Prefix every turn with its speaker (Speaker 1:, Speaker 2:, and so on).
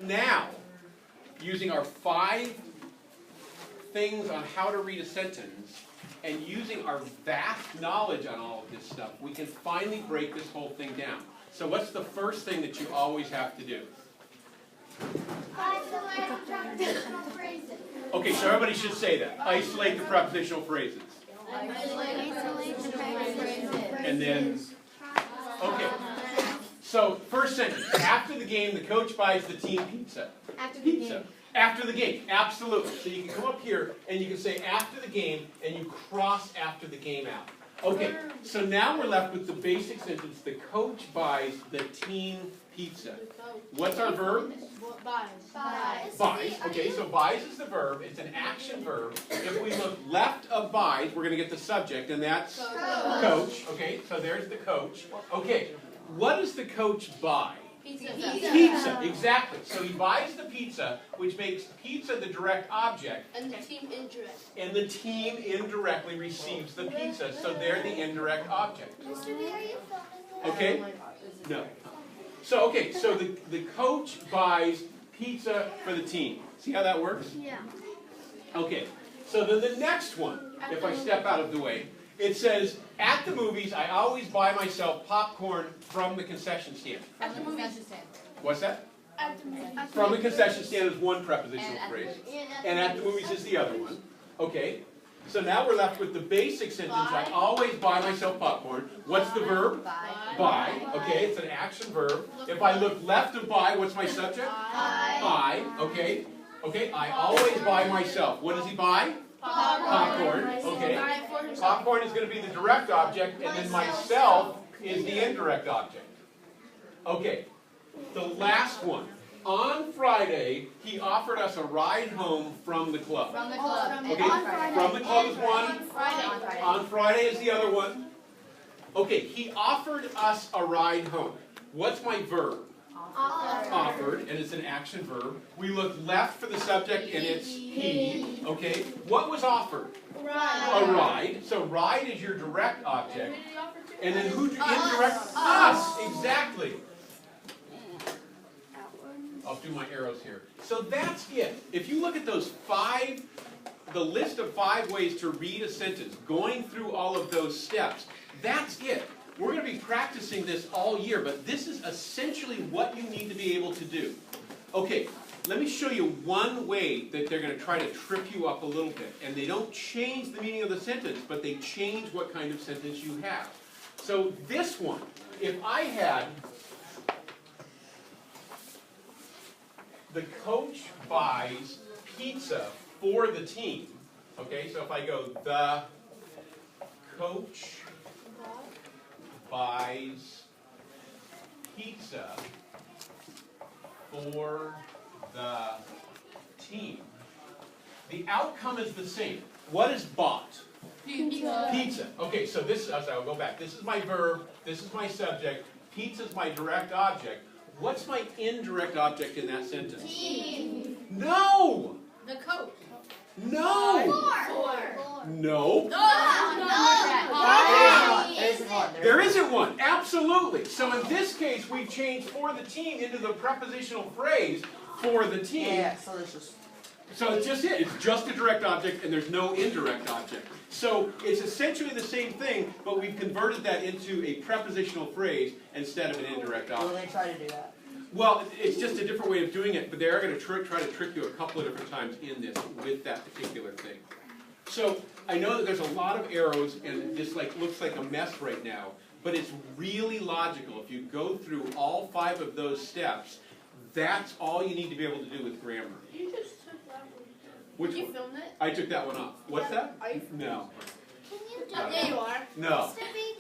Speaker 1: now, using our 5 things on how to read a sentence, and using our vast knowledge on all of this stuff, we can finally break this whole thing down. So what's the first thing that you always have to do?
Speaker 2: Isolate the prepositional phrases.
Speaker 1: Okay, so everybody should say that. Isolate the prepositional phrases.
Speaker 2: Isolate the prepositional phrases.
Speaker 1: And then, okay. So, first sentence. After the game, the coach buys the team pizza.
Speaker 2: After the
Speaker 1: Pizza. After the game, absolutely. So you can come up here and you can say after the game, and you cross after the game out. Okay, so now we're left with the basic sentence. The coach buys the team pizza. What's our verb?
Speaker 2: Buys.
Speaker 1: Buys. Okay, so buys is the verb. It's an action verb. If we look left of buys, we're going to get the subject, and that's coach. Okay, so there's the coach. Okay, what does the coach buy? Pizza, exactly. So he buys the pizza, which makes pizza the direct object.
Speaker 3: And the team indirect.
Speaker 1: And the team indirectly receives the pizza, so they're the indirect object.
Speaker 2: Mr. B, are you filming?
Speaker 1: Okay? No. So, okay, so the coach buys pizza for the team. See how that works?
Speaker 2: Yeah.
Speaker 1: Okay, so then the next one, if I step out of the way, it says, at the movies, I always buy myself popcorn from the concession stand.
Speaker 3: At the movies.
Speaker 1: What's that?
Speaker 2: At the movies.
Speaker 1: From the concession stand is one prepositional phrase. And at the movies is the other one. Okay, so now we're left with the basic sentence, I always buy myself popcorn. What's the verb? Buy. Okay, it's an action verb. If I look left of buy, what's my subject? Buy. Okay. Okay, I always buy myself. What does he buy? Popcorn. Okay. Popcorn is going to be the direct object, and then myself is the indirect object. Okay. The last one. On Friday, he offered us a ride home from the club.
Speaker 3: From the club.
Speaker 1: Okay, from the club is one.
Speaker 3: Friday.
Speaker 1: On Friday is the other one. Okay, he offered us a ride home. What's my verb? Offered, and it's an action verb. We look left for the subject, and it's he. Okay, what was offered? A ride. So ride is your direct object. And then who indirect? Us. Exactly. I'll do my arrows here. So that's it. If you look at those 5, the list of 5 ways to read a sentence, going through all of those steps, that's it. We're going to be practicing this all year, but this is essentially what you need to be able to do. Okay, let me show you one way that they're going to try to trip you up a little bit. And they don't change the meaning of the sentence, but they change what kind of sentence you have. So this one, if I had, the coach buys pizza for the team. Okay, so if I go, the coach buys pizza for the team. The outcome is the same. What is bought?
Speaker 3: Pizza.
Speaker 1: Pizza. Okay, so this, I'll go back. This is my verb, this is my subject, pizza is my direct object. What's my indirect object in that sentence?
Speaker 2: Team.
Speaker 1: No!
Speaker 3: The coach.
Speaker 1: No!
Speaker 2: Four.
Speaker 1: No. There isn't one. Absolutely. So in this case, we've changed for the team into the prepositional phrase for the team.
Speaker 4: Yeah, so this is.
Speaker 1: So it's just it. It's just a direct object, and there's no indirect object. So it's essentially the same thing, but we've converted that into a prepositional phrase instead of an indirect object.
Speaker 4: Will they try to do that?
Speaker 1: Well, it's just a different way of doing it, but they are going to try to trick you a couple of different times in this with that particular thing. So I know that there's a lot of arrows, and this looks like a mess right now, but it's really logical. If you go through all 5 of those steps, that's all you need to be able to do with grammar.
Speaker 3: You just took that one.
Speaker 1: Which
Speaker 3: Did you
Speaker 1: one?
Speaker 3: film it?
Speaker 1: I took that one off. What's that?
Speaker 3: Are you?
Speaker 1: No.
Speaker 2: Can you do
Speaker 3: There you are.
Speaker 1: No.
Speaker 2: Mr. B,